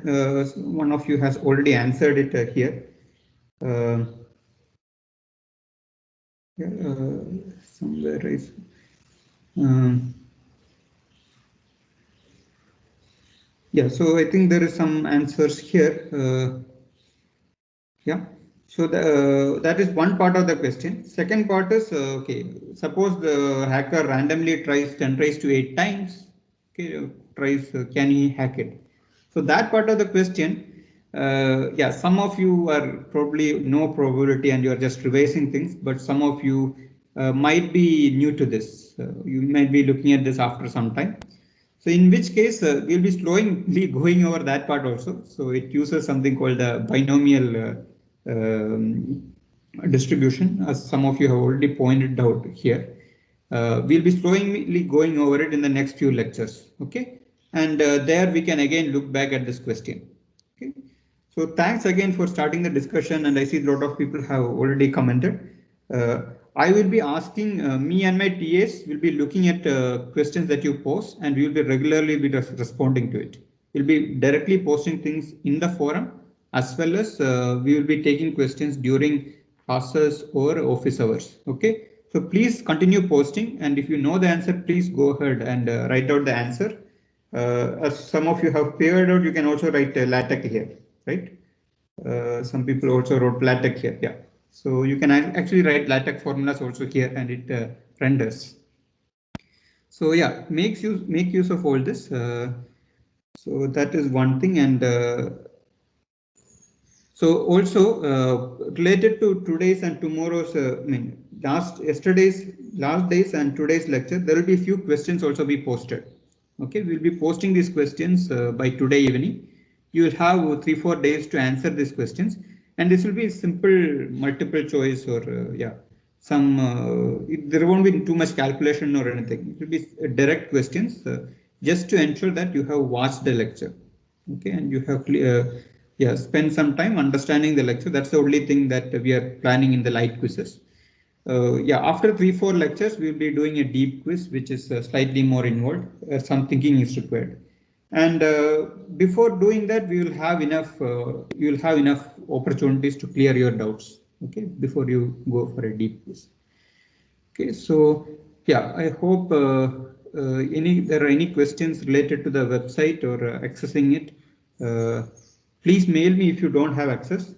one of you has already answered it here. Somewhere is. Yeah, so I think there is some answers here. Yeah, so that is one part of the question. Second part is okay. Suppose the hacker randomly tries 10 raised to 8 times. Okay, tries can he hack it? So that part of the question. Yeah, some of you are probably no probability and you are just revising things, but some of you might be new to this. You might be looking at this after some time. So in which case we'll be slowly going over that part also. So it uses something called the binomial distribution, as some of you have already pointed out here. We'll be slowly going over it in the next few lectures. Okay, and there we can again look back at this question. Okay, so thanks again for starting the discussion, and I see a lot of people have already commented. I will be asking me and my TAs will be looking at questions that you post, and we will be regularly be responding to it. We'll be directly posting things in the forum, as well as we will be taking questions during classes or office hours. Okay, so please continue posting, and if you know the answer, please go ahead and write out the answer. As some of you have figured out, you can also write LaTeX here, right? Some people also wrote LaTeX here, yeah. So you can actually write LaTeX formulas also here, and it renders. So yeah, make use of all this. So that is one thing, and so also related to today's and tomorrow's, I mean last days and today's lecture, there will be a few questions also be posted. Okay, we'll be posting these questions by today evening. You will have 3-4 days to answer these questions, and this will be simple multiple choice or yeah, some there won't be too much calculation or anything. It will be direct questions just to ensure that you have watched the lecture. Okay, and you have yeah, spend some time understanding the lecture. That's the only thing that we are planning in the light quizzes. Yeah, after 3-4 lectures, we'll be doing a deep quiz, which is slightly more involved. Some thinking is required. And before doing that, we will have enough. You will have enough opportunities to clear your doubts. Okay, before you go for a deep quiz. Okay, so yeah, I hope there are any questions related to the website or accessing it. Please mail me if you don't have access.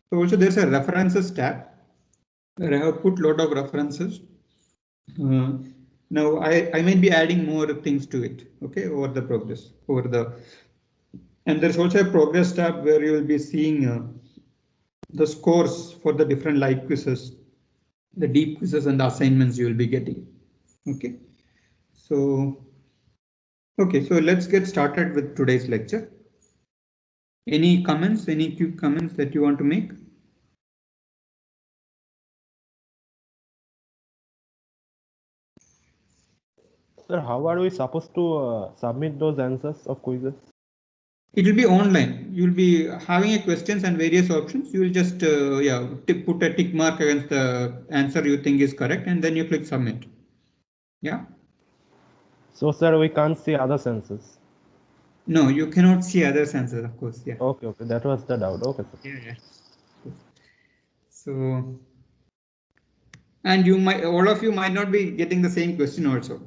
So also there's a references tab where I have put a lot of references. Now I might be adding more things to it. Okay, over the progress, and there's also a progress tab where you will be seeing the scores for the different light quizzes, the deep quizzes, and the assignments you will be getting. Okay, so let's get started with today's lecture. Any comments, any quick comments that you want to make? Sir, how are we supposed to submit those answers of quizzes? It will be online. You will be having a questions and various options. You will just yeah, put a tick mark against the answer you think is correct, and then you click submit. Yeah. So, sir, we can't see other answers. No, you cannot see other answers, of course. Yeah. Okay, that was the doubt. Okay, sir. Yeah. So, and all of you might not be getting the same question also.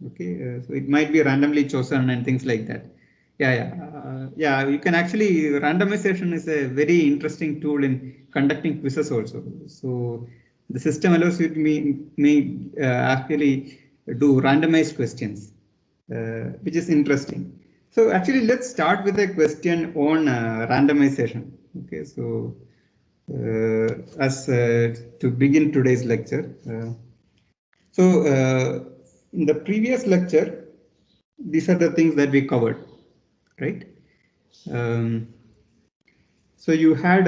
Okay, so it might be randomly chosen and things like that. Yeah. You can actually, randomization is a very interesting tool in conducting quizzes also. So the system allows you to actually do randomized questions, which is interesting. So actually, let's start with a question on randomization. Okay, so to begin today's lecture. In the previous lecture, these are the things that we covered, right? So you had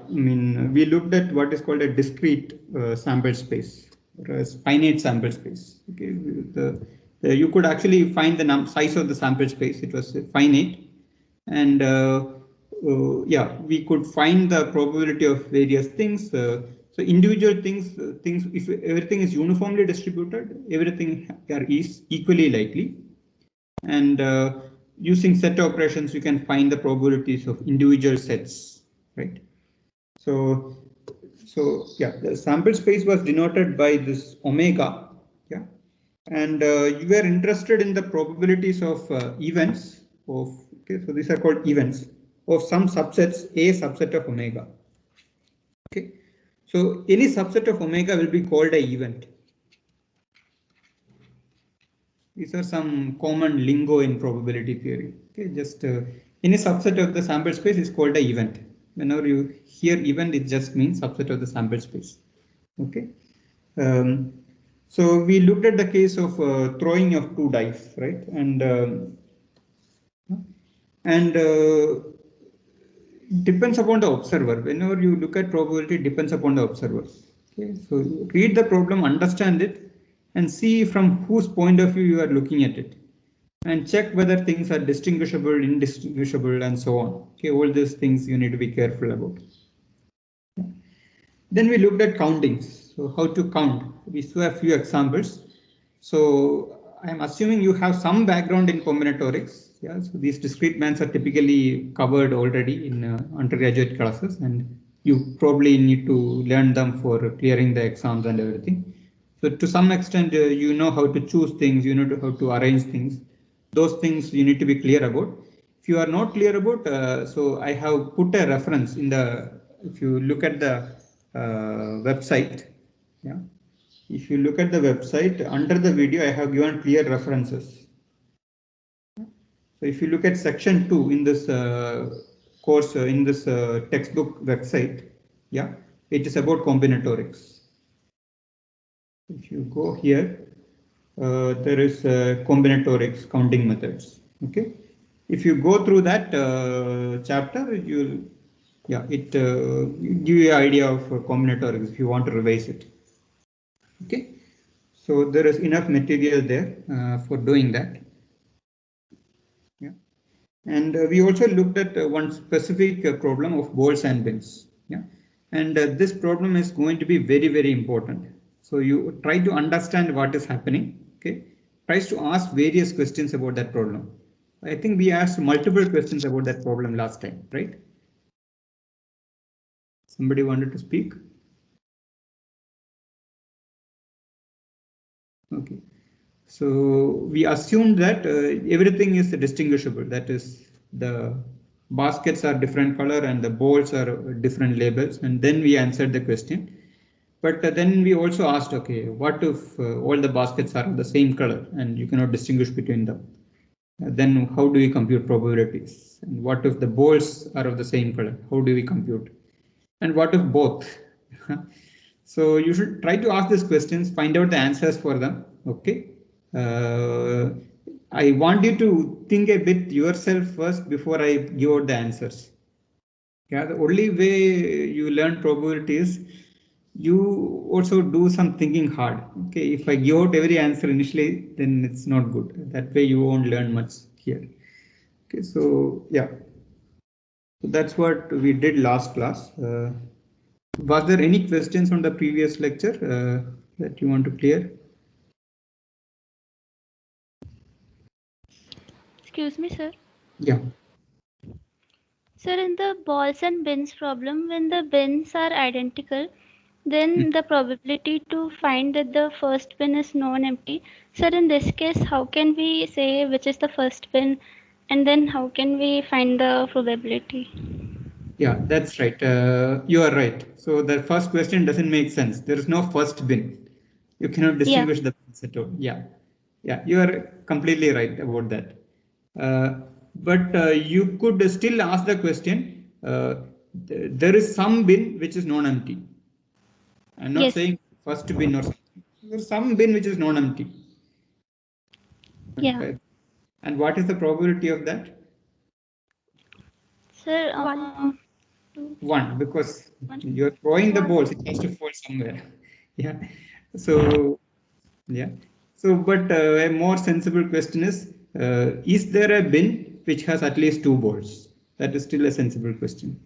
we looked at what is called a discrete sample space, or a finite sample space. Okay, you could actually find the size of the sample space. It was finite, and yeah, we could find the probability of various things. So individual things, if everything is uniformly distributed, everything is equally likely. And using set operations, you can find the probabilities of individual sets, right? So yeah, the sample space was denoted by this omega, yeah, and you were interested in the probabilities of events of, okay, so these are called events of some subsets, a subset of omega. Okay, so any subset of omega will be called an event. These are some common lingo in probability theory. Okay, just any subset of the sample space is called an event. Whenever you hear event, it just means subset of the sample space. Okay. So we looked at the case of throwing of two dice, right? And depends upon the observer. Whenever you look at probability, it depends upon the observer. Okay, so read the problem, understand it, and see from whose point of view you are looking at it, and check whether things are distinguishable, indistinguishable, and so on. Okay, all these things you need to be careful about. Then we looked at countings. So how to count? We saw a few examples. So I'm assuming you have some background in combinatorics. Yeah, so these discrete bands are typically covered already in undergraduate classes, and you probably need to learn them for clearing the exams and everything. So to some extent, you know how to choose things, you know how to arrange things. Those things you need to be clear about. If you are not clear about, so I have put a reference in the, if you look at the website, yeah. If you look at the website, under the video, I have given clear references. So if you look at section 2 in this course, in this textbook website, yeah, it is about combinatorics. If you go here, there is combinatorics counting methods. Okay, if you go through that chapter, you'll, yeah, it give you an idea of combinatorics if you want to revise it. Okay, so there is enough material there for doing that. Yeah, and we also looked at one specific problem of balls and bins. Yeah, and this problem is going to be very, very important. So you try to understand what is happening. Okay, tries to ask various questions about that problem. I think we asked multiple questions about that problem last time, right? Somebody wanted to speak? Okay. So we assumed that everything is distinguishable. That is, the baskets are different color and the balls are different labels. And then we answered the question. But then we also asked, okay, what if all the baskets are of the same color and you cannot distinguish between them? Then how do we compute probabilities? And what if the balls are of the same color? How do we compute? And what if both? So you should try to ask these questions, find out the answers for them. Okay. Uh, I want you to think a bit yourself first before I give out the answers. Yeah, the only way you learn probability is you also do some thinking hard. Okay, if I give out every answer initially, then it's not good. That way you won't learn much here. Okay, so yeah, so that's what we did last class. Was there any questions on the previous lecture that you want to clear? Excuse me, sir. Yeah. Sir, in the balls and bins problem, when the bins are identical, then the probability to find that the first bin is non-empty. Sir, in this case, how can we say which is the first bin, and then how can we find the probability? Yeah, that's right. You are right. So the first question doesn't make sense. There is no first bin. You cannot distinguish the bins at all. Yeah, yeah, you are completely right about that. But you could still ask the question. There is some bin which is non-empty. I'm not Yes. saying first bin or something. There's some bin which is non-empty. Yeah. Okay. And what is the probability of that? Sir, 1, because you're throwing the balls, it has to fall somewhere. Yeah. So, yeah. So, but a more sensible question is there a bin which has at least 2 balls? That is still a sensible question.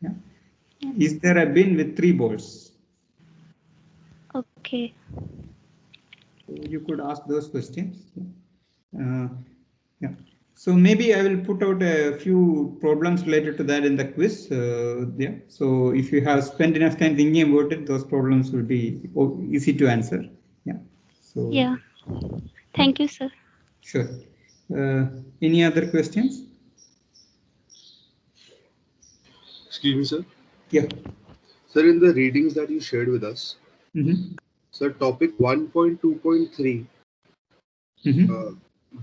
Yeah. Is there a bin with 3 balls? okay. So you could ask those questions. Yeah. So maybe I will put out a few problems related to that in the quiz. Yeah. So if you have spent enough time thinking about it, those problems will be easy to answer. Yeah. So Yeah. Thank you, sir. sure. Any other questions? Excuse me, sir. Yeah. Sir, in the readings that you shared with us, sir, topic 1.2.3,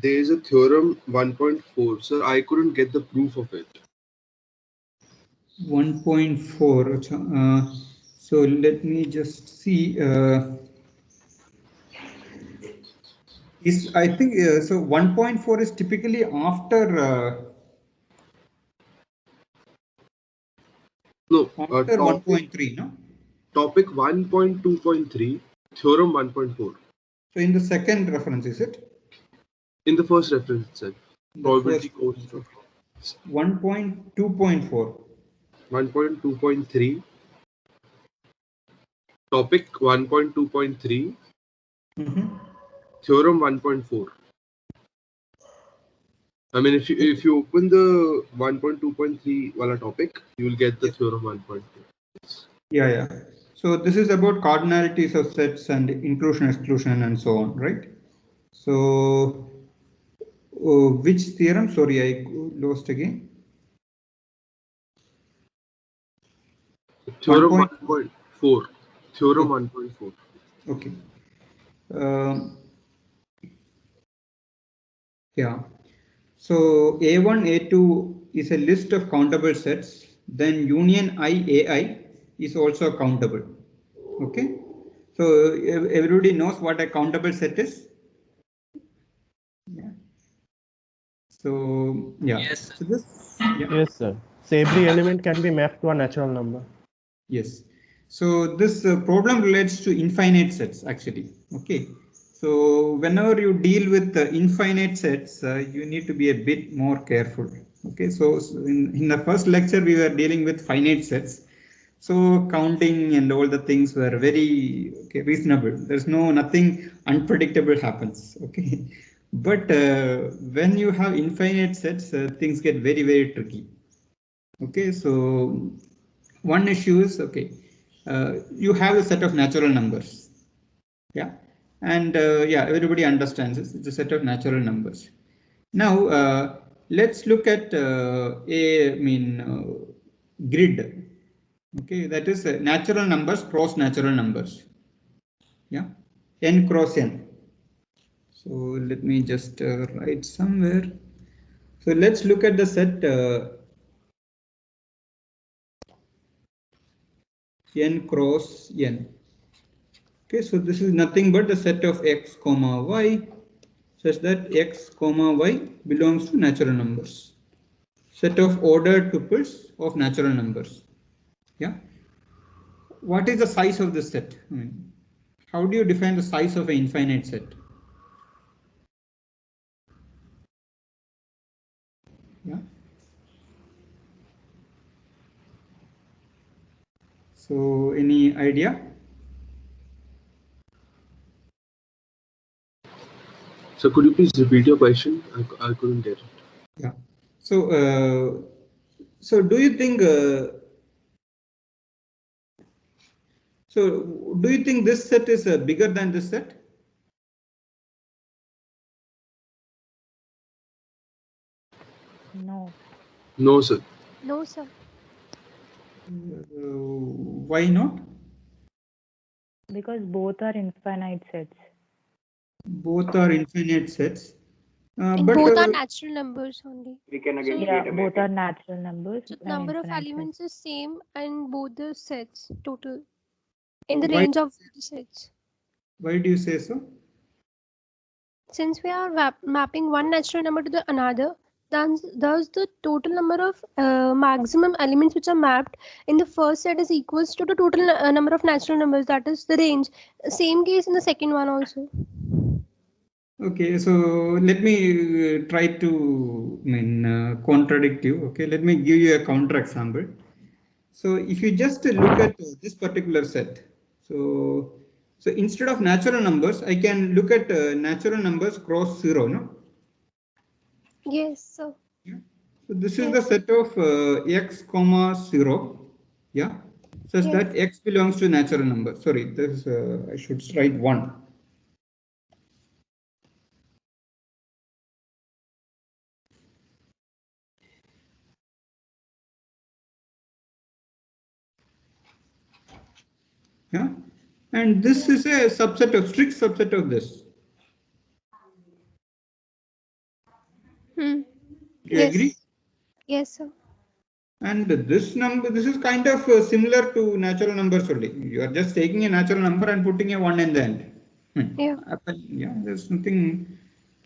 there is a theorem 1.4. Sir, I couldn't get the proof of it. 1.4. So let me just see. I think so. 1.4 is typically after. No, After 1.3, no? Topic 1.2.3, theorem 1.4. So in the second reference, is it? In the first reference itself, probability course. 1.2.4. 1.2.3. Topic 1.2.3. Theorem 1.4. I mean, if you open the 1.2.3 wala topic, you will get the theorem 1.4. Yeah. So this is about cardinalities of sets and inclusion, exclusion, and so on, right? So which theorem? Sorry, I lost again. Theorem 1.4. Theorem 1.4. Okay. Yeah. So A1, A2 is a list of countable sets. Then union I, AI is also countable. Okay. So everybody knows what a countable set is. Yeah. So yeah. Yes. So this. Yeah. Yes, sir. So every element can be mapped to a natural number. Yes. So this problem relates to infinite sets actually. Okay. So whenever you deal with infinite sets, you need to be a bit more careful. Okay. So in the first lecture, we were dealing with finite sets. So counting and all the things were very reasonable. There's nothing unpredictable happens. Okay. But when you have infinite sets, things get very, very tricky. Okay. So one issue is, you have a set of natural numbers. Yeah. And yeah, everybody understands this. It's a set of natural numbers. Now, let's look at grid. Okay, that is natural numbers cross natural numbers. Yeah, n cross n. So let me just write somewhere. So let's look at the set n cross n. Okay, so this is nothing but the set of x comma y such that x comma y belongs to natural numbers. Set of ordered tuples of natural numbers. Yeah. What is the size of this set? I mean, how do you define the size of an infinite set? Yeah. So any idea? So could you please repeat your question? I couldn't get it. Yeah. So so do you think this set is bigger than this set? No. No, sir. No, sir. Why not? Because both are infinite sets. Both are infinite sets. And but both are natural numbers only. We can again So, Yeah, both are natural numbers. So the and number of infinite elements sets. is same and both the sets total in the Why- range of the sets. Why do you say so? Since we are mapping one natural number to the another, thus the total number of maximum elements which are mapped in the first set is equals to the total number of natural numbers, that is the range. Same case in the second one also. Okay, so let me try to contradict you. Okay, let me give you a counter example. So if you just look at this particular set, so instead of natural numbers, I can look at natural numbers cross zero, no? Yes, sir. Yeah. So this is the set of x comma 0. Yeah. Such Yes. that x belongs to natural number. Sorry, this I should write 1. Yeah. And this is a subset of strict subset of this. Hmm. Do you Yes. agree? Yes, sir. And this number, this is kind of similar to natural numbers only. You are just taking a natural number and putting a 1 in the end. Yeah. Yeah, there's nothing.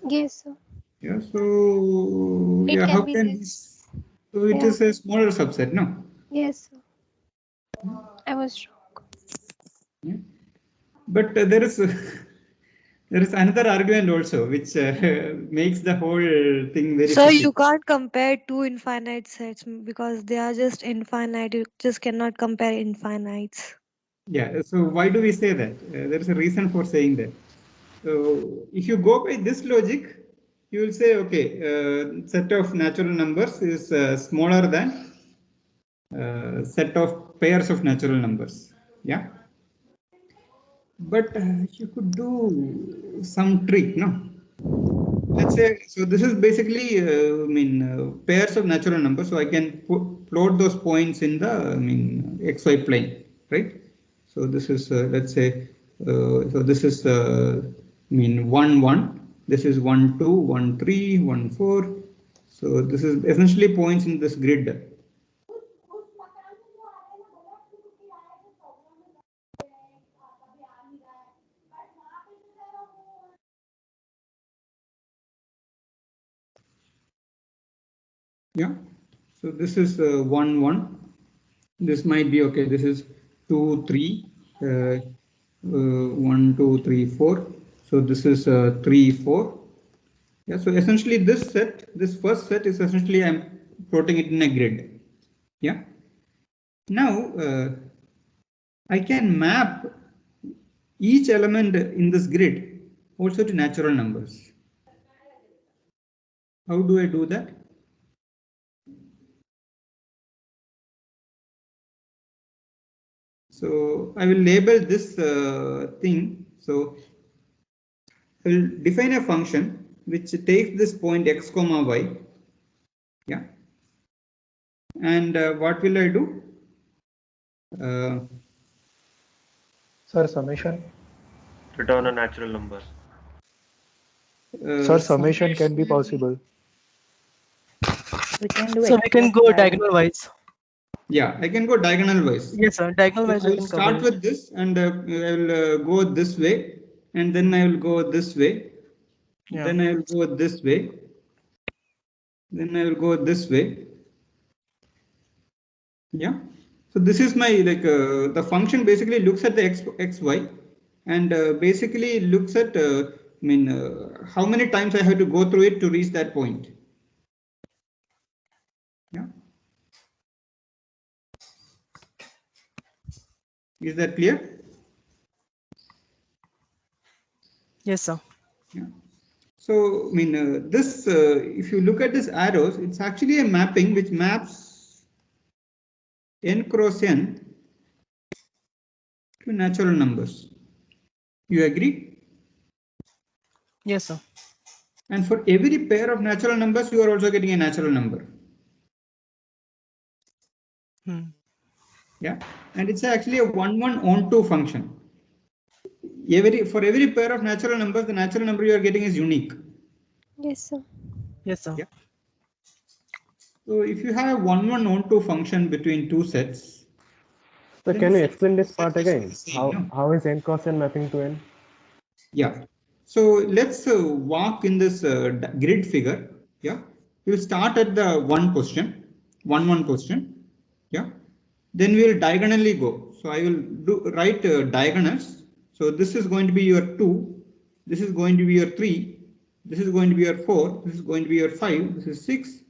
Yes, sir. Yeah, so It yeah, can how be can this. so it Yeah. is a smaller subset, no? Yes, sir. I was wrong. Yeah. But there is there is another argument also which makes the whole thing very So tricky. you can't compare two infinite sets because they are just infinite. You just cannot compare infinites. Yeah, so why do we say that? There is a reason for saying that. So if you go by this logic, you will say, okay, set of natural numbers is smaller than set of pairs of natural numbers. Yeah. But you could do some trick, no? Let's say, so this is basically, pairs of natural numbers. So I can plot those points in the, XY plane, right? So this is, let's say, so this is, 1, 1. This is 1, 2, 1, 3, 1, 4. So this is essentially points in this grid. Yeah. So this is 1, 1. This might be okay. This is 2, 3, 1, 2, 3, 4. So this is 3, 4. Yeah. So essentially, this set, this first set is essentially I'm plotting it in a grid. Yeah. Now I can map each element in this grid also to natural numbers. How do I do that? So I will label this thing. So I will define a function which takes this point x comma y. Yeah. And what will I do? Sir, summation. Return a natural number. Sir, summation can be possible. We can do So we can go exponential. diagonal wise. Yeah, I can go diagonal wise. Yes, sir. Diagonal So wise I we will can start cover it. with this and I will go this way, and then I will go this way. Yeah. Then I will go this way. Then I will go this way. Yeah. So this is my the function basically looks at the x y and basically looks at how many times I have to go through it to reach that point. Yeah. Is that clear? Yes, sir. Yeah. So this if you look at this arrows, it's actually a mapping which maps n cross n to natural numbers. You agree? Yes, sir. And for every pair of natural numbers, you are also getting a natural number. Yeah, and it's actually a 1-1 onto function. For every pair of natural numbers, the natural number you are getting is unique. Yes, sir. Yes, sir. Yeah. So if you have a 1-1 onto function between two sets. So can you explain this part again? How is n cross n mapping to n? Yeah. So let's walk in this grid figure. Yeah. We'll start at the 1 position, 1, 1 position. Yeah. Then we'll diagonally go. So I will write diagonals. So this is going to be your 2. This is going to be your 3. This is going to be your 4. This is going to be your 5. This is 6,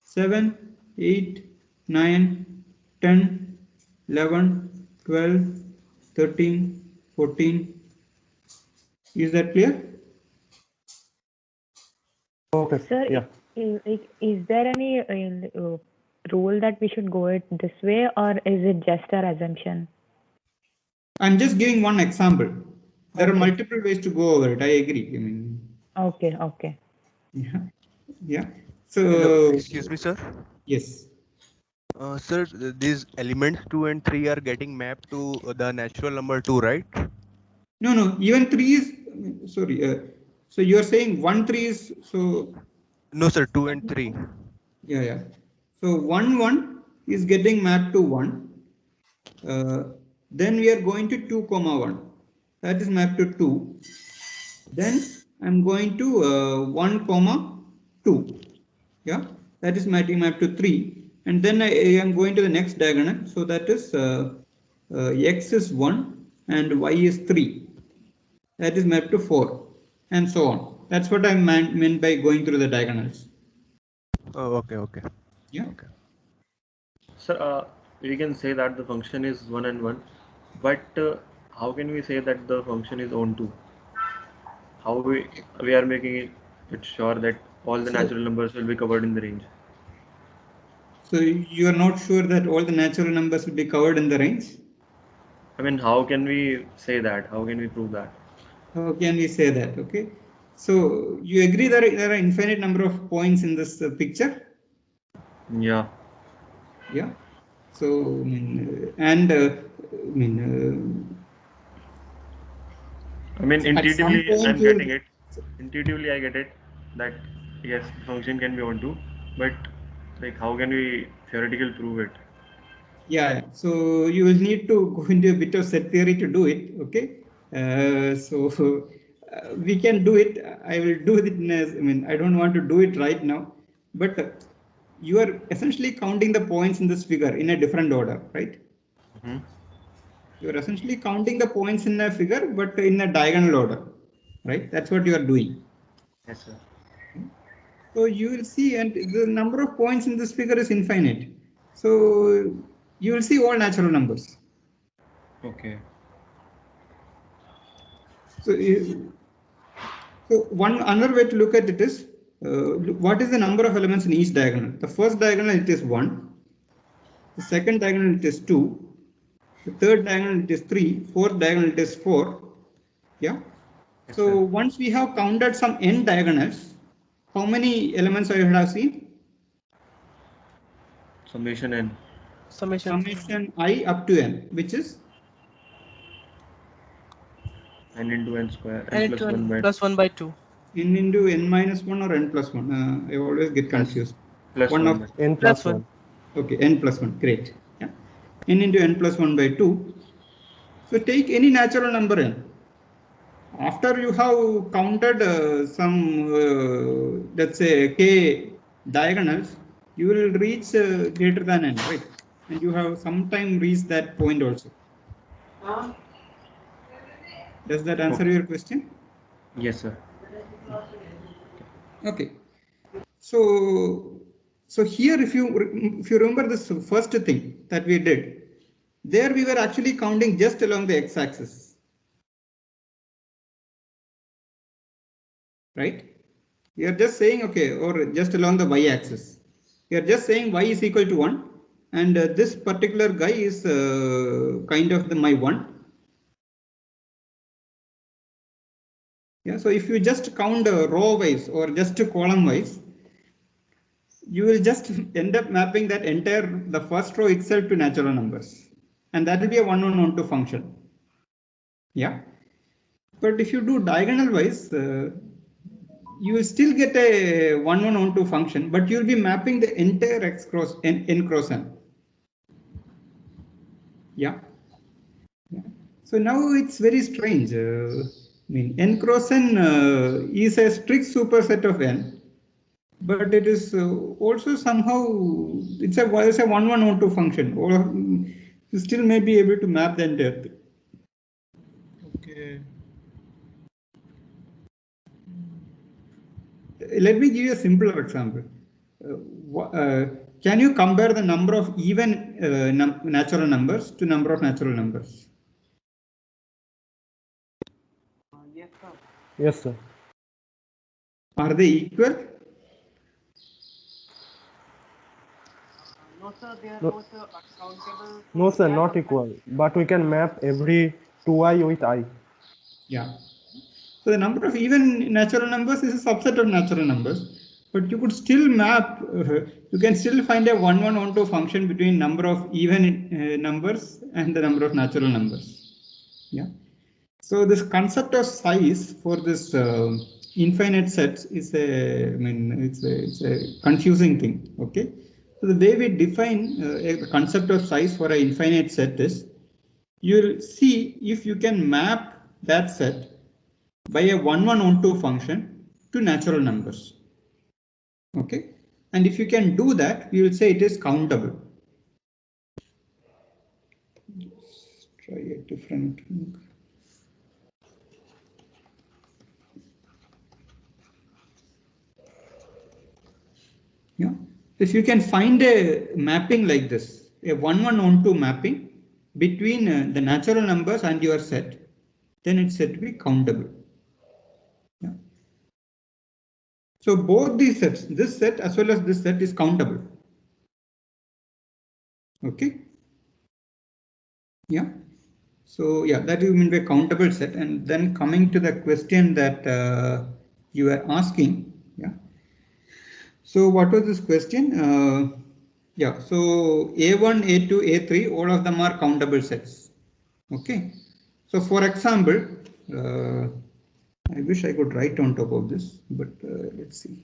7, 8, 9, 10, 11, 12, 13, 14. Is that clear? Okay. Sir, Yeah. Is there any rule that we should go it this way, or is it just our assumption? I'm just giving one example. There are Okay. multiple ways to go over it. I agree. I mean, Okay. yeah. Hello, So, excuse me, sir. yes. Sir, these elements 2 and 3 are getting mapped to the natural number 2, right? No. Even 3 is, sorry. So you're saying 1, 3 is, so. No, sir, 2 and 3. Yeah. So 1, 1 is getting mapped to 1. Then we are going to 2, 1. That is mapped to 2. Then I'm going to 1, 2. Yeah, that is mapping mapped to 3. And then I am going to the next diagonal. So that is x is 1 and y is 3. That is mapped to 4 and so on. That's what I meant by going through the diagonals. Oh, okay. Yeah. Okay. Sir, we can say that the function is 1 and 1, but how can we say that the function is onto? How we are making it sure that all the natural numbers will be covered in the range? So you are not sure that all the natural numbers will be covered in the range? I mean, how can we say that? How can we prove that? How can we say that? Okay. So you agree that there are infinite number of points in this picture? Yeah. Yeah. So intuitively I'm getting it. Intuitively I get it that yes, the function can be onto, but like how can we theoretically prove it? Yeah. So you will need to go into a bit of set theory to do it. Okay. We can do it. I will do it I don't want to do it right now, but you are essentially counting the points in this figure in a different order, right? Mm-hmm. You are essentially counting the points in a figure, but in a diagonal order, right? That's what you are doing. Yes, sir. So you will see, and the number of points in this figure is infinite. So you will see all natural numbers. Okay. So one another way to look at it is, what is the number of elements in each diagonal? The first diagonal it is 1. The second diagonal it is 2. The third diagonal it is 3. Fourth diagonal it is 4. Yeah. Yes, So sir. once we have counted some n diagonals, how many elements I have seen? Summation n. Summation I up to n, which is N into n square, n plus 1 by 2. n into n minus 1 or n plus 1. I always get confused. Plus 1 n plus 1. Okay, n plus 1. Great. Yeah. N into n plus 1 by 2. So take any natural number n. After you have counted some, let's say, k diagonals, you will reach greater than n, right? And you have sometime reached that point also. Does that answer your question? Yes, sir. Okay. So here, if you remember this first thing that we did, there we were actually counting just along the x-axis, right? We are just saying, okay, or just along the y-axis. We are just saying y is equal to 1, and this particular guy is kind of my 1. Yeah. So if you just count row wise or just column wise, you will just end up mapping that the first row itself to natural numbers, and that will be a 1, 1, 1, 2 function. Yeah. But if you do diagonal wise, you will still get a 1, 1, 1, 2 function, but you will be mapping the entire x cross n cross n. Yeah. So now it's very strange. N cross n is a strict superset of n, but it is also somehow it's a 1, 1, 1, 2 function, or you still may be able to map the entire thing. Okay. Let me give you a simpler example. Can you compare the number of even natural numbers to number of natural numbers? Yes, sir. Are they equal? No, sir, not equal. But we can map every 2i with I. Yeah. So the number of even natural numbers is a subset of natural numbers, but you could still map, you can still find a 1-1-1-2 function between number of even numbers and the number of natural numbers. Yeah. So this concept of size for this infinite sets is it's a confusing thing. Okay. So the way we define a concept of size for an infinite set is, you'll see if you can map that set by a 1-1-1-2 function to natural numbers. Okay, and if you can do that, we will say it is countable. Let's try a different thing. Yeah, if you can find a mapping like this, a 1-1-1-2 mapping between the natural numbers and your set, then it's said to be countable. Yeah. So both these sets, this set as well as this set, is countable. Okay. Yeah. So yeah, that you mean by countable set. And then coming to the question that you were asking. Yeah. So what was this question? Yeah. So A1, A2, A3, all of them are countable sets. Okay. So for example, I wish I could write on top of this, but let's see.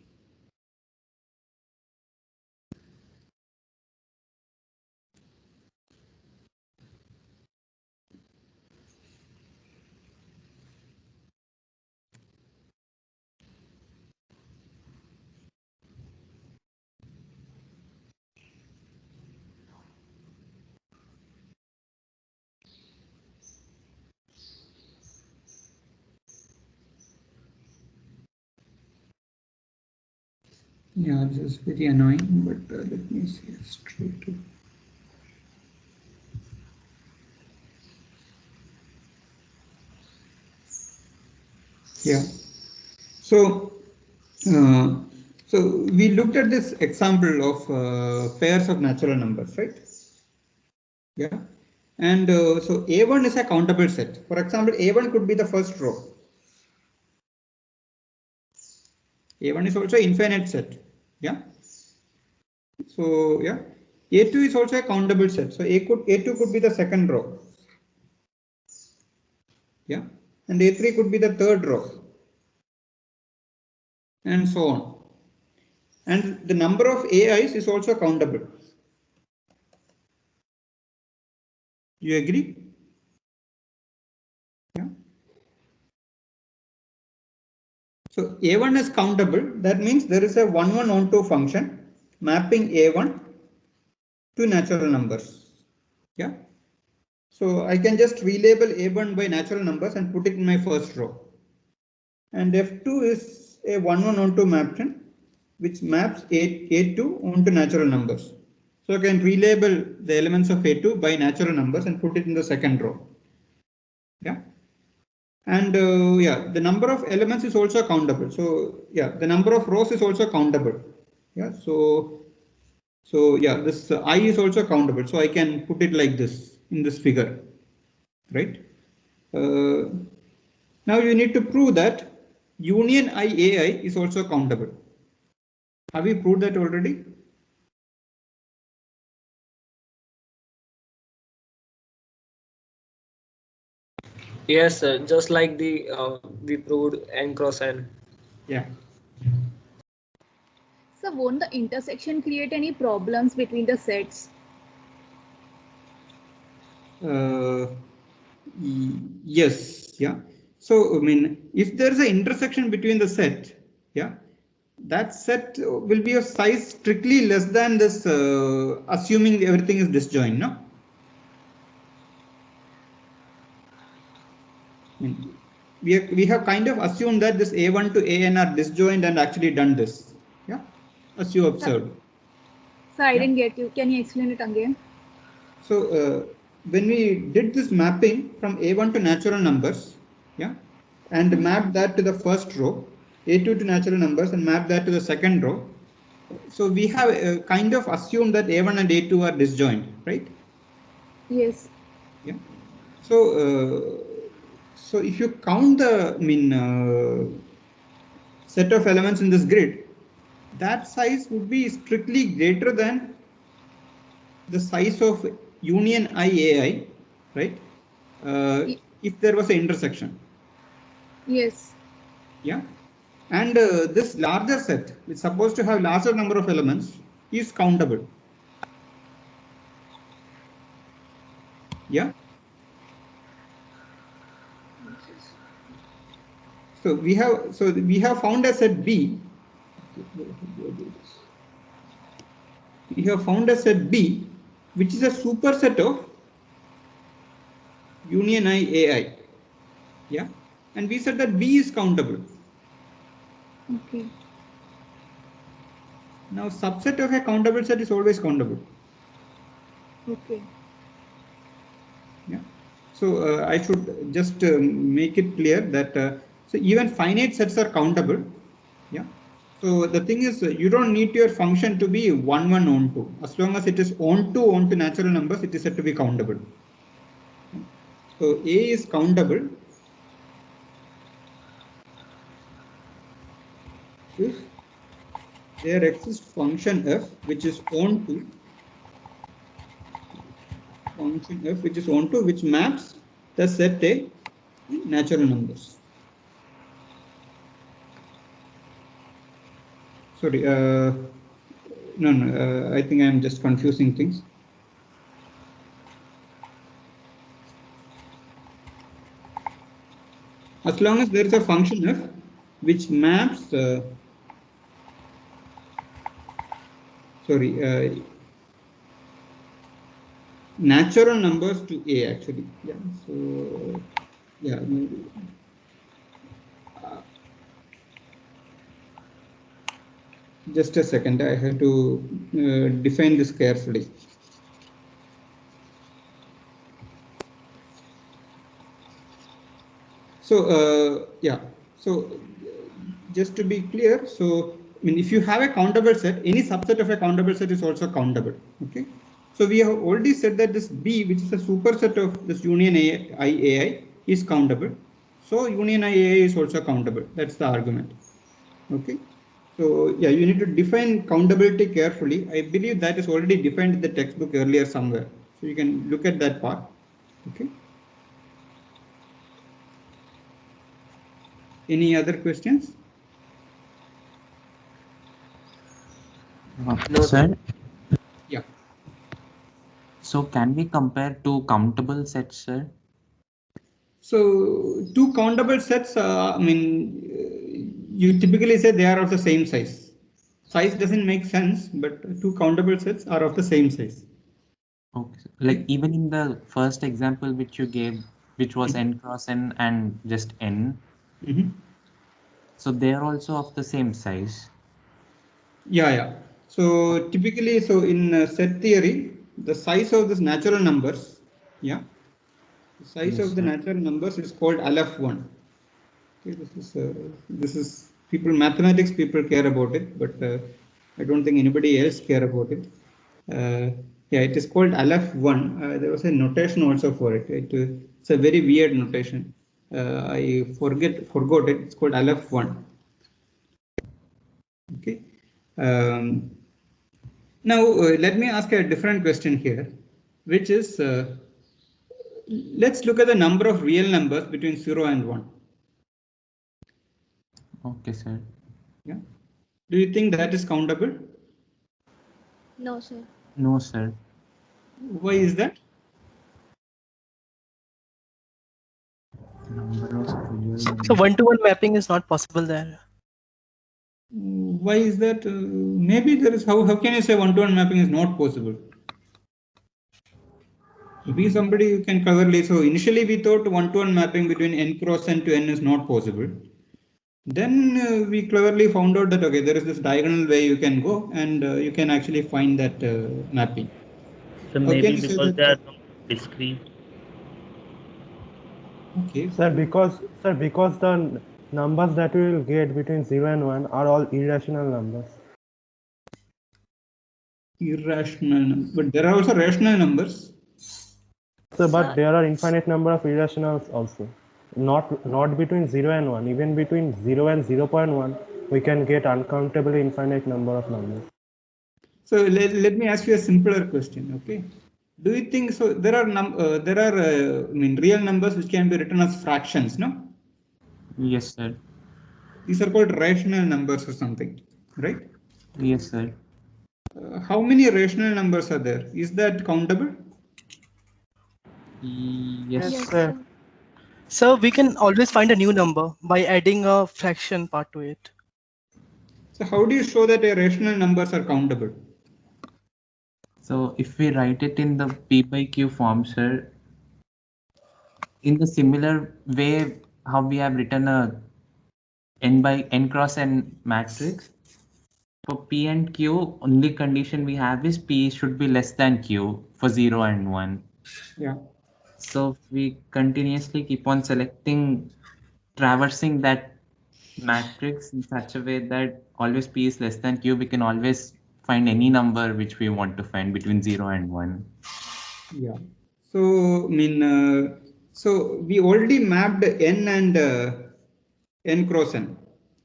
Yeah, this is very annoying, but let me see. Let's try to. Yeah. So we looked at this example of pairs of natural numbers, right? Yeah. And so A1 is a countable set. For example, A1 could be the first row. A1 is also infinite set. Yeah. So yeah, A2 is also a countable set. So A2 could be the second row. Yeah. And A3 could be the third row. And so on. And the number of AIs is also countable. You agree? Yeah. So A1 is countable. That means there is a 1-1-1-2 function mapping A1 to natural numbers. Yeah. So I can just relabel A1 by natural numbers and put it in my first row. And F2 is a 1-1-1-2 mapping which maps A2 onto natural numbers. So I can relabel the elements of A2 by natural numbers and put it in the second row. Yeah. And yeah, the number of elements is also countable. So yeah, the number of rows is also countable. Yeah. So yeah, this I is also countable. So I can put it like this in this figure, right? Now you need to prove that union IAI is also countable. Have we proved that already? Yes, sir. Just like the we proved n cross n. Yeah. So won't the intersection create any problems between the sets? Yes. Yeah. So I mean, if there is an intersection between the set, yeah, that set will be of size strictly less than this, assuming everything is disjoint, no? I mean, we have kind of assumed that this A1 to AN are disjoint and actually done this. Yeah, as you observed. So I didn't get you. Can you explain it again? So when we did this mapping from A1 to natural numbers, yeah, and mapped that to the first row, A2 to natural numbers, and mapped that to the second row, So we have kind of assumed that A1 and A2 are disjoint, right? Yes. Yeah. So so if you count the set of elements in this grid, that size would be strictly greater than the size of union IAI, right? If there was an intersection. Yes. Yeah. And this larger set, which is supposed to have larger number of elements, is countable. Yeah. So we have found a set B. We have found a set B, which is a superset of union I AI. Yeah. And we said that B is countable. Okay. Now subset of a countable set is always countable. Okay. Yeah. So I should just make it clear that so even finite sets are countable. Yeah. So the thing is, you don't need your function to be 1, 1 onto. As long as it is onto natural numbers, it is said to be countable. So A is countable if there exists function f which is onto which maps the set A in natural numbers. Sorry, no, I think I am just confusing things. As long as there is a function f which maps natural numbers to A actually. Yeah. So yeah. Just a second, I have to define this carefully. So yeah, so just to be clear, so I mean, if you have a countable set, any subset of a countable set is also countable. Okay. So we have already said that this B, which is a superset of this union IAI, is countable. So union IAI is also countable. That's the argument. Okay. So yeah, you need to define countability carefully. I believe that is already defined in the textbook earlier somewhere. So you can look at that part. Okay. Any other questions? No, sir. Yeah. So can we compare two countable sets, sir? So two countable sets, I mean, you typically say they are of the same size. Size doesn't make sense, but two countable sets are of the same size. Okay. Like even in the first example which you gave, which was n cross n and just n. So they are also of the same size. Yeah. So typically, so in set theory, the size of this natural numbers, yeah, the size of the natural numbers is called LF1. Okay, this is people, mathematics people care about it, but I don't think anybody else care about it. Yeah, it is called LF1. There was a notation also for it. It's a very weird notation. I forgot it. It's called LF1. Okay. Now let me ask a different question here, which is let's look at the number of real numbers between 0 and 1. Okay, sir. Yeah. Do you think that is countable? No, sir. No, sir. Why is that? So one-to-one mapping is not possible there. Why is that? Maybe there is. How can you say one-to-one mapping is not possible? Be somebody you can cleverly. So initially we thought one-to-one mapping between n cross n to n is not possible. Then we cleverly found out that okay, there is this diagonal way you can go, and you can actually find that mapping. So maybe because they are not discrete. Okay. Sir, because the numbers that we will get between 0 and 1 are all irrational numbers. Irrational number, but there are also rational numbers. So, but there are infinite number of irrationals also. Not between 0 and 1, even between 0 and 0.1, we can get uncountably infinite number of numbers. So let me ask you a simpler question, okay? Do you think so? There are real numbers which can be written as fractions, no? Yes, sir. These are called rational numbers or something, right? Yes, sir. How many rational numbers are there? Is that countable? Yes, sir. So we can always find a new number by adding a fraction part to it. So how do you show that a rational numbers are countable? So if we write it in the P by Q form, sir, in the similar way how we have written a n by n cross n matrix, for P and Q, only condition we have is P should be less than Q for 0 and 1. Yeah. So if we continuously keep on traversing that matrix in such a way that always P is less than Q, we can always find any number which we want to find between 0 and 1. Yeah. So, so we already mapped n and n cross n,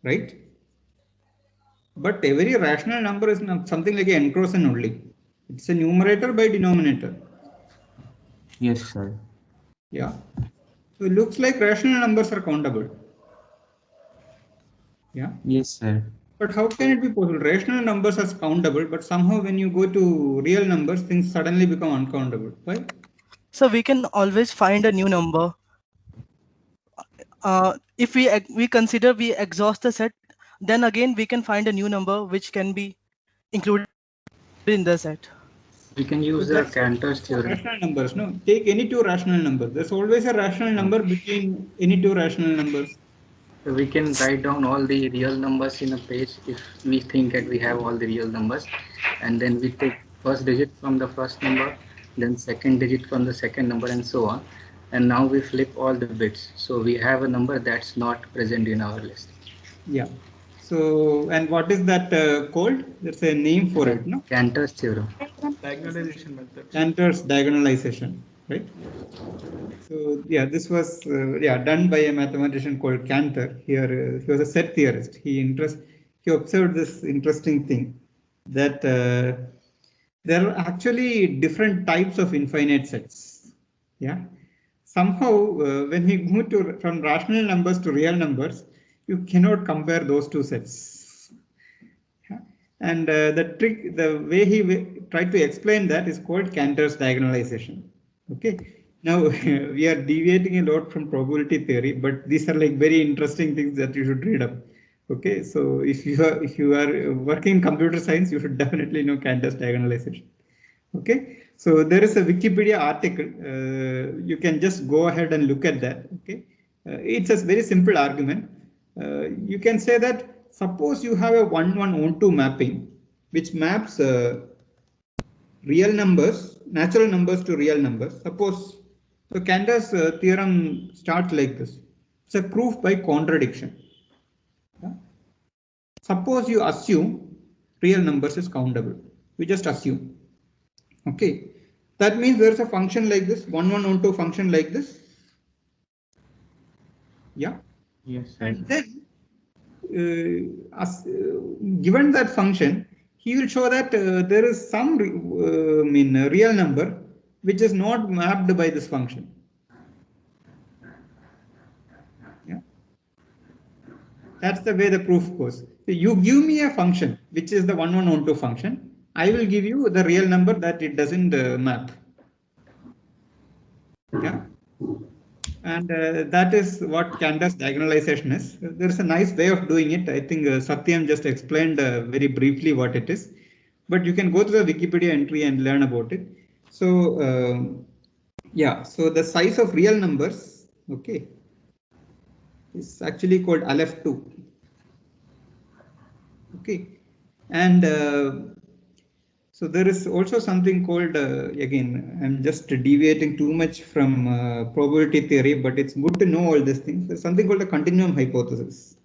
right? But every rational number is something like n cross n only. It's a numerator by denominator. Yes, sir. Yeah. So it looks like rational numbers are countable. Yeah. Yes, sir. But how can it be possible? Rational numbers are countable, but somehow when you go to real numbers, things suddenly become uncountable. Why? So we can always find a new number. If we consider we exhaust the set, then again we can find a new number which can be included in the set. We can use the Cantor's theorem. Rational numbers, no? Take any two rational numbers. There's always a rational number between any two rational numbers. So we can write down all the real numbers in a page if we think that we have all the real numbers, and then we take first digit from the first number, then second digit from the second number, and so on. And now we flip all the bits. So we have a number that's not present in our list. Yeah. So, and what is that called? There's a name for it, no? Cantor's theorem. Diagonalization method. Cantor's diagonalization, right? So, yeah, this was done by a mathematician called Cantor. Here, he was a set theorist. He observed this interesting thing that there are actually different types of infinite sets. Yeah. Somehow, when we move from rational numbers to real numbers, you cannot compare those two sets. Yeah. And the way he tried to explain that is called Cantor's diagonalization. Okay. Now we are deviating a lot from probability theory, but these are like very interesting things that you should read up. Okay. So if you are working in computer science, you should definitely know Cantor's diagonalization. Okay. So there is a Wikipedia article. You can just go ahead and look at that. Okay. It's a very simple argument. You can say that suppose you have a 1-1-1-2 mapping, which maps real numbers, natural numbers to real numbers. Suppose, so Cantor's theorem starts like this. It's a proof by contradiction. Yeah? Suppose you assume real numbers is countable. We just assume. Okay. That means there's a function like this, 1-1-1-2 function like this. Yeah. Yes. And then, given that function, he will show that there is some real number which is not mapped by this function. Yeah. That's the way the proof goes. So you give me a function which is the 1-1-1-2 function. I will give you the real number that it doesn't map. Yeah. And that is what Cantor's diagonalization is. There's a nice way of doing it. I think Satyam just explained very briefly what it is, but you can go to the Wikipedia entry and learn about it. So yeah, so the size of real numbers, okay, is actually called Aleph2. Okay, and so there is also something called, again, I'm just deviating too much from probability theory, but it's good to know all these things. There's something called a continuum hypothesis.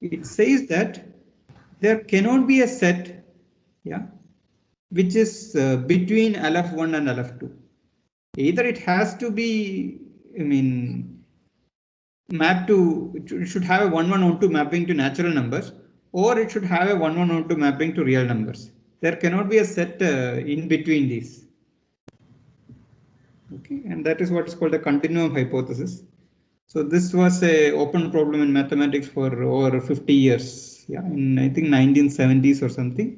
it says that there cannot be a set, yeah, which is between LF1 and LF2. Either it has to be, I mean, mapped to, it should have a 1112 mapping to natural numbers, or it should have a 1112 mapping to real numbers. There cannot be a set in between these. Okay, and that is what is called the continuum hypothesis. So this was a open problem in mathematics for over 50 years. Yeah, in I think 1970s or something.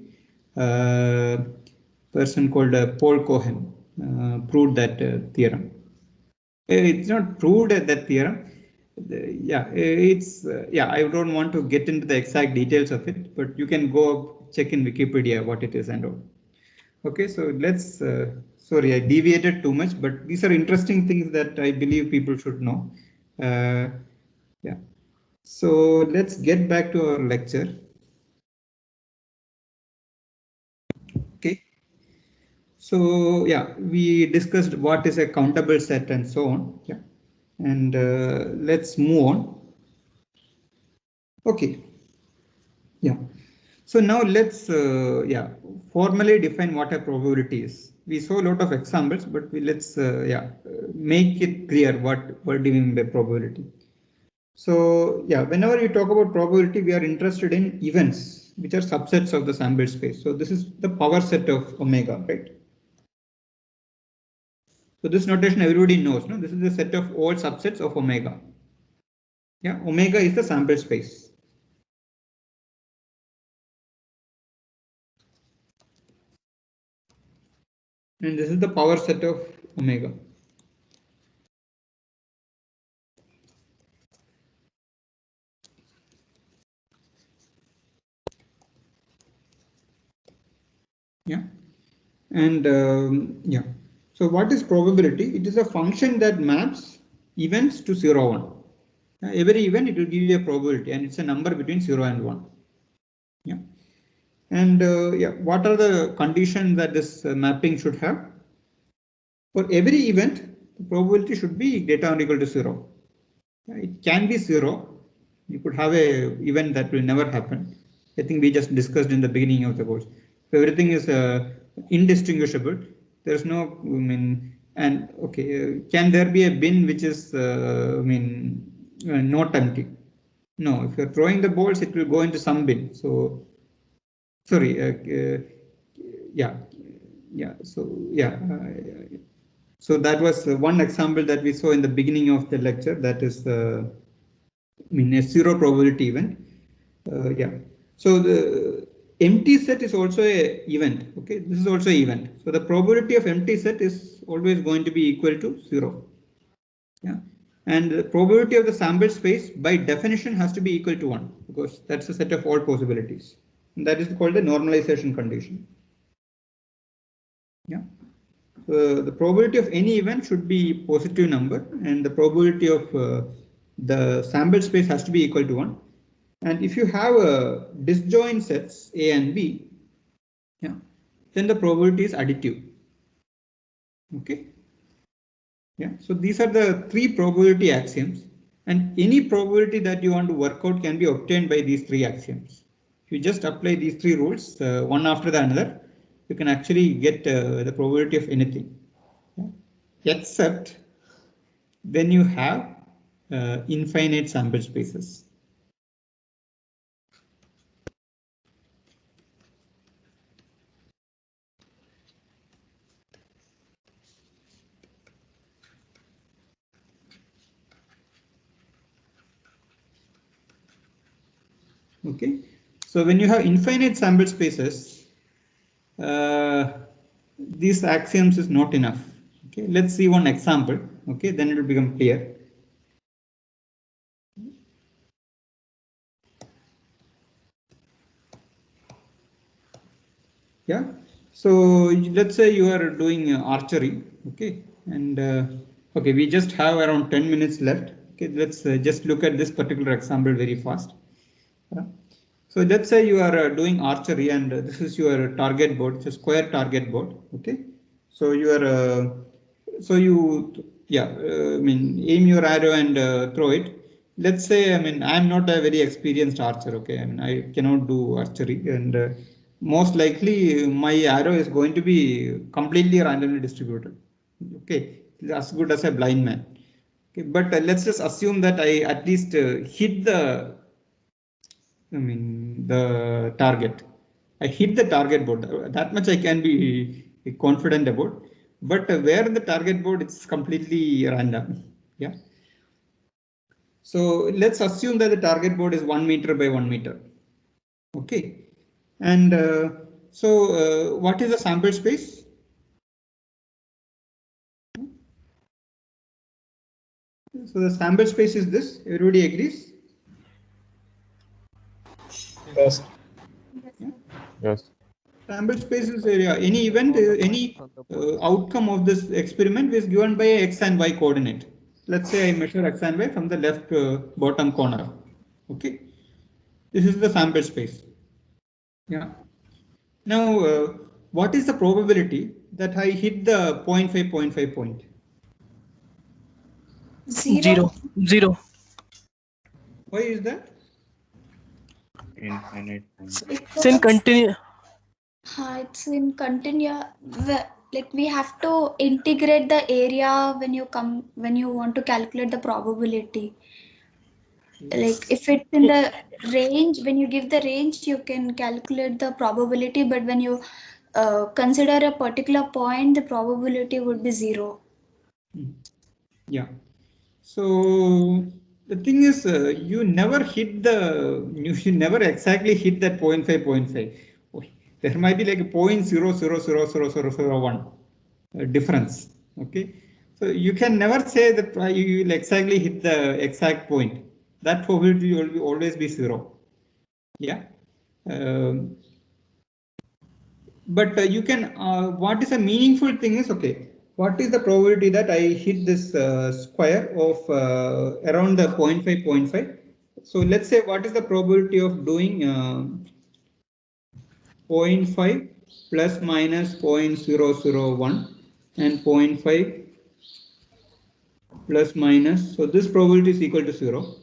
Person called Paul Cohen proved that theorem. It's not proved that theorem. Yeah, it's yeah. I don't want to get into the exact details of it, but you can go check in Wikipedia what it is and all. Okay, so let's. Sorry, I deviated too much, but these are interesting things that I believe people should know. Yeah. So let's get back to our lecture. Okay. So yeah, we discussed what is a countable set and so on. Yeah. And let's move on. Okay. Yeah. So now let's yeah, formally define what a probability is. We saw a lot of examples, but let's make it clear what do we mean by probability. So yeah, whenever you talk about probability, we are interested in events which are subsets of the sample space. So this is the power set of omega, right? So this notation everybody knows, no? This is the set of all subsets of omega. Yeah, omega is the sample space. And this is the power set of omega. Yeah, and yeah. So what is probability? It is a function that maps events to 0, 1. Every event it will give you a probability, and it's a number between 0 and 1. Yeah, and yeah, what are the conditions that this mapping should have? For every event, the probability should be greater or equal to 0. It can be 0. You could have a event that will never happen. I think we just discussed in the beginning of the course. So everything is indistinguishable. There's no, I mean, and okay, can there be a bin which is, I mean, not empty? No, if you're throwing the balls, it will go into some bin. So, sorry, yeah, so yeah. So that was one example that we saw in the beginning of the lecture. That is, I mean, a 0 probability event. Yeah. So the empty set is also a event. Okay, this is also an event. So the probability of empty set is always going to be equal to 0. Yeah. And the probability of the sample space by definition has to be equal to 1, because that's the set of all possibilities. And that is called the normalization condition. Yeah. The probability of any event should be positive number, and the probability of the sample space has to be equal to 1. And if you have disjoint sets A and B, yeah, then the probability is additive. Okay. Yeah. So these are the 3 probability axioms, and any probability that you want to work out can be obtained by these 3 axioms. If you just apply these 3 rules one after the another, you can actually get the probability of anything. Yeah. Except when you have infinite sample spaces. Okay, so when you have infinite sample spaces, these axioms is not enough. Okay, let's see one example. Okay, then it will become clear. Yeah, so let's say you are doing archery. Okay, and okay, we just have around 10 minutes left. Okay, let's just look at this particular example very fast. So let's say you are doing archery, and this is your target board. It's a square target board. Okay, so you are I mean, aim your arrow and throw it. let's say, I mean, I'm not a very experienced archer, okay? I mean, I cannot do archery, and most likely my arrow is going to be completely randomly distributed, okay? As good as a blind man. Okay, but let's just assume that I at least hit the, I mean, the target. I hit the target board. That much I can be confident about. But where in the target board, it's completely random. Yeah. So let's assume that the target board is 1 meter by 1 meter. Okay. And what is the sample space? So the sample space is this. Everybody agrees? Yes. Yeah. Yes. Sample space is any event, any outcome of this experiment is given by x and y coordinate. Let's say I measure x and y from the left bottom corner. Okay, this is the sample space. Yeah. Now, what is the probability that I hit the 0.5 point? Zero. Why is that? Infinite. It's in continue. It's in continue. Like we have to integrate the area when you want to calculate the probability. Like if it's in the range, when you give the range, you can calculate the probability. But when you consider a particular point, the probability would be 0. Yeah. So the thing is, you never exactly hit that 0.5. There might be like a 0.000001 difference. Okay, so you can never say that you will exactly hit the exact point. That probability will always be 0. Yeah. But you can. What is a meaningful thing is, okay, what is the probability that I hit this square of around the 0.5. So let's say, what is the probability of doing 0.5 plus minus 0.001 and 0.5 plus minus, so this probability is equal to 0.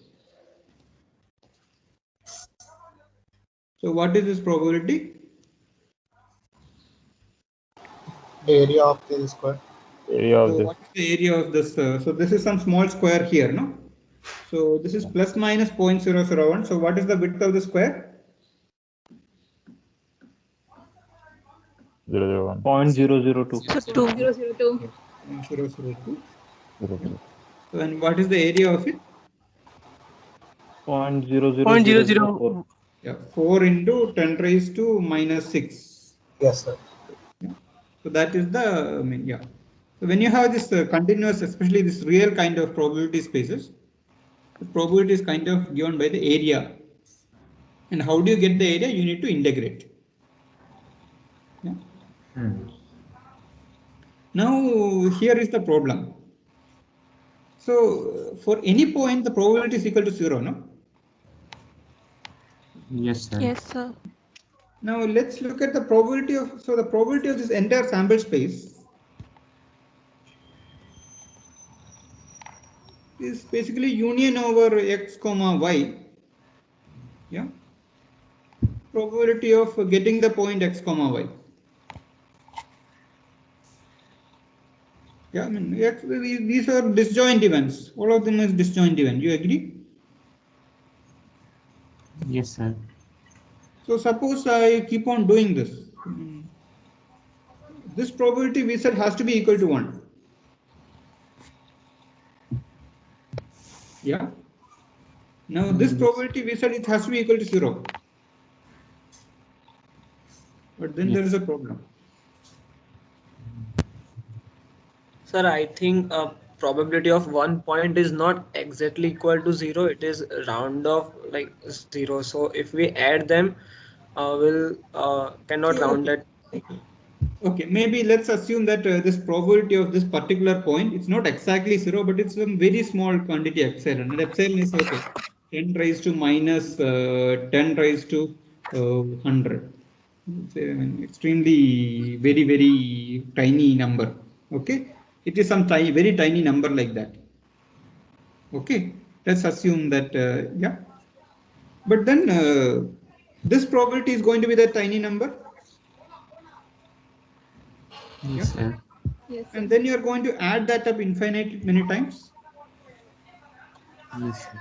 So what is this probability? Area of the square. So what is the area of this? So this is some small square here, no? So this is plus minus 0.001. So what is the width of the square? 001. 0.002. 0.002. 0.002. So, and what is the area of it? 0.0004. Yeah, 4 into 10 raised to minus 6. Yes, sir. Yeah. So that is the, I mean, yeah. So when you have this continuous, especially this real kind of probability spaces, the probability is kind of given by the area. And how do you get the area? You need to integrate. Yeah. Now here is the problem. So for any point, the probability is equal to 0, no? Yes, sir. Yes, sir. Now let's look at the probability of, so the probability of this entire sample space is basically union over x comma y. Yeah. Probability of getting the point x comma y. Yeah, I mean, these are disjoint events. All of them is disjoint event. You agree? Yes, sir. So suppose I keep on doing this. This probability we said has to be equal to 1. Yeah. Now this probability we said it has to be equal to 0. But then there is a problem. Sir, I think probability of 1 point is not exactly equal to 0. It is round off like 0. So if we add them, we'll cannot round that. Okay, maybe let's assume that this probability of this particular point, it's not exactly 0, but it's some very small quantity epsilon. And epsilon is okay, 10 raised to minus 10 raised to 100. It's extremely very tiny number. Okay, it is some very tiny number like that. Okay, let's assume that, yeah. But then this probability is going to be that tiny number. Yes, sir. Yes, and then you're going to add that up infinite many times. Yes, sir.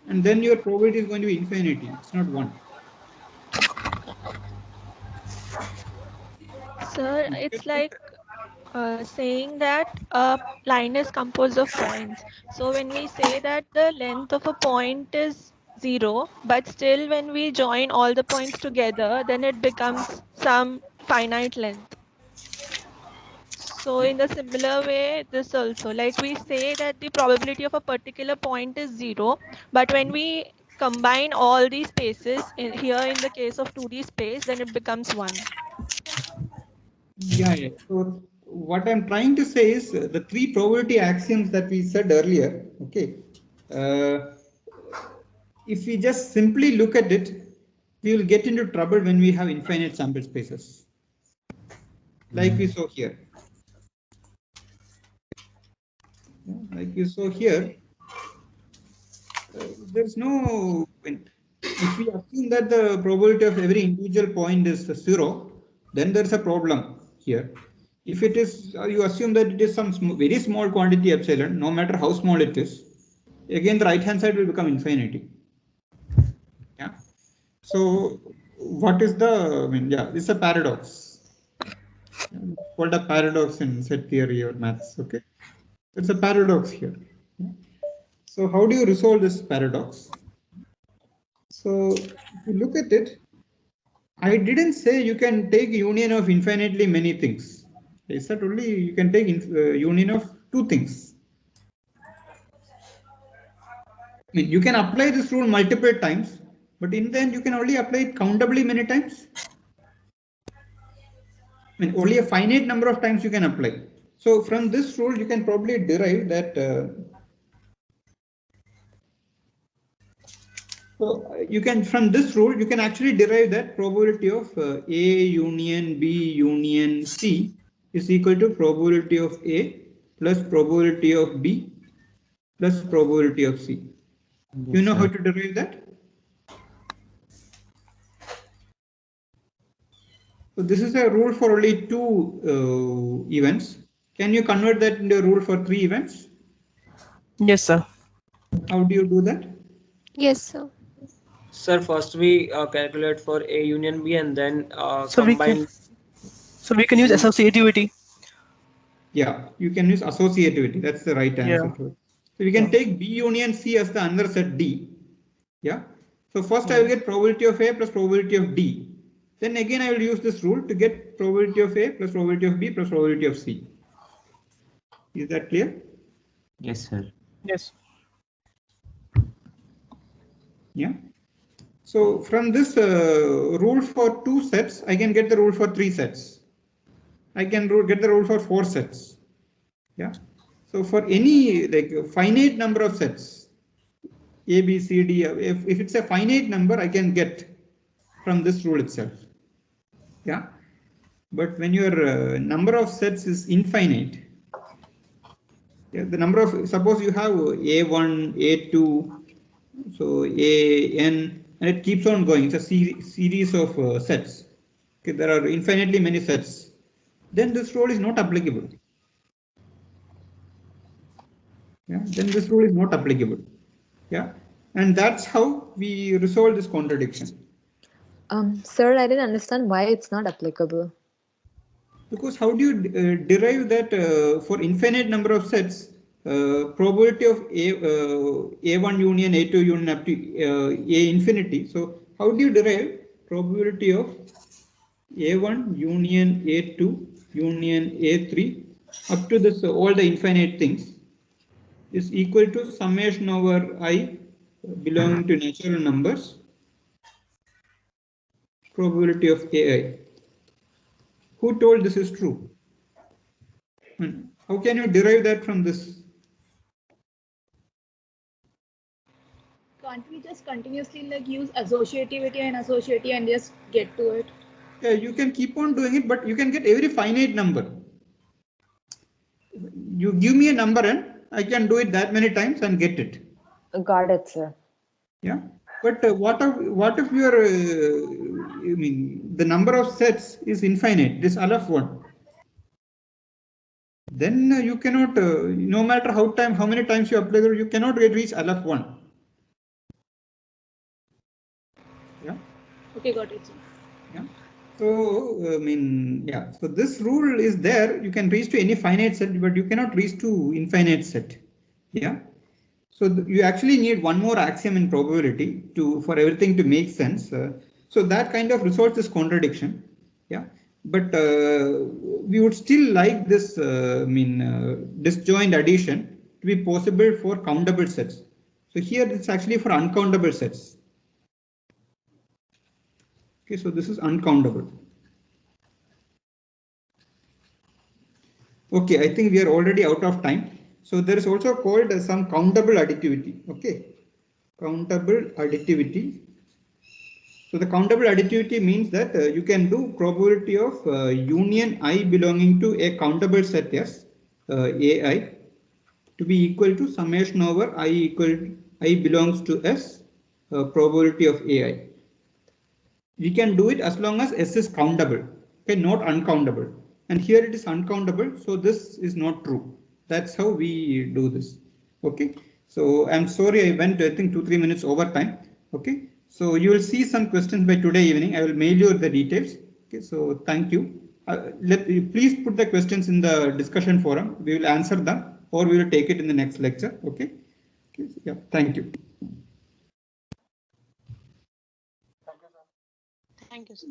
And then your probability is going to be infinity. It's not 1. Sir, it's like saying that a line is composed of points. So when we say that the length of a point is 0, but still when we join all the points together, then it becomes some finite length. So in the similar way, this also, like we say that the probability of a particular point is 0, but when we combine all these spaces here in the case of 2D space, then it becomes 1. Yeah. So what I'm trying to say is the 3 probability axioms that we said earlier. Okay. If we just simply look at it, we will get into trouble when we have infinite sample spaces, like we saw here. Like you saw here, there's no. If we assume that the probability of every individual point is 0, then there's a problem here. If it is, you assume that it is some very small quantity epsilon, no matter how small it is, again the right hand side will become infinity. Yeah. So what is the? I mean, yeah, it's a paradox. Called a paradox in set theory or maths. Okay, it's a paradox here. So how do you resolve this paradox? So if you look at it, I didn't say you can take union of infinitely many things. I said only you can take union of 2 things. I mean, you can apply this rule multiple times, but in the end you can only apply it countably many times. I mean, only a finite number of times you can apply. So from this rule, you can probably derive that. So you can, from this rule, you can actually derive that probability of A union B union C is equal to probability of A plus probability of B plus probability of C. Yes, you know sir. how to derive that? So this is a rule for only 2 events. Can you convert that into a rule for 3 events? Yes, sir. How do you do that? Yes, sir. Sir, first we calculate for A union B and then So we combine. can use associativity. Yeah, you can use associativity. That's the right answer Yeah. to it. So we can take B union C as the another set D. Yeah. So first I will get probability of A plus probability of D. Then again I will use this rule to get probability of A plus probability of B plus probability of C. Is that clear? Yes, sir. Yes. Yeah. So from this rule for 2 sets, I can get the rule for 3 sets. I can get the rule for 4 sets. Yeah. So for any like finite number of sets, A, B, C, D, if it's a finite number, I can get from this rule itself. Yeah. But when your number of sets is infinite, yeah, the number of, suppose you have A1, A2, so AN, and it keeps on going. It's a series of sets. Okay, there are infinitely many sets. Then this rule is not applicable. Yeah, then this rule is not applicable. Yeah, and that's how we resolve this contradiction. Sir, I didn't understand why it's not applicable. Because how do you derive that for infinite number of sets, probability of A1 union, A2 union up to A infinity. So how do you derive probability of A1 union A2 union A3 up to this all the infinite things is equal to summation over I belonging to natural numbers, probability of AI. Who told this is true? And how can you derive that from this? Can't we just continuously like use associativity and just get to it? Yeah, you can keep on doing it, but you can get every finite number. You give me a number and I can do it that many times and get it. Got it, sir. Yeah, but what if your I mean the number of sets is infinite, this Aleph one? Then you cannot, no matter how many times you apply, you cannot reach Aleph one. Yeah. Okay, got it, sir. Yeah. So I mean, yeah. So this rule is there. You can reach to any finite set, but you cannot reach to infinite set. Yeah. So you actually need one more axiom in probability for everything to make sense. So that kind of resolves this contradiction. Yeah. But we would still like this disjoint addition to be possible for countable sets. So here it's actually for uncountable sets. Okay, so this is uncountable. Okay, I think we are already out of time. So there is also called some countable additivity. Okay, countable additivity. So the countable additivity means that you can do probability of union I belonging to a countable set S, AI, to be equal to summation over I belongs to S, probability of AI. We can do it as long as S is countable, okay, not uncountable. And here it is uncountable, so this is not true. That's how we do this. Okay, so I'm sorry I went, I think 2-3 minutes over time. Okay, so you will see some questions by today evening. I will mail you the details. Okay, so thank you. Please put the questions in the discussion forum. We will answer them, or we will take it in the next lecture. Okay, yeah, thank you. Thank you, sir.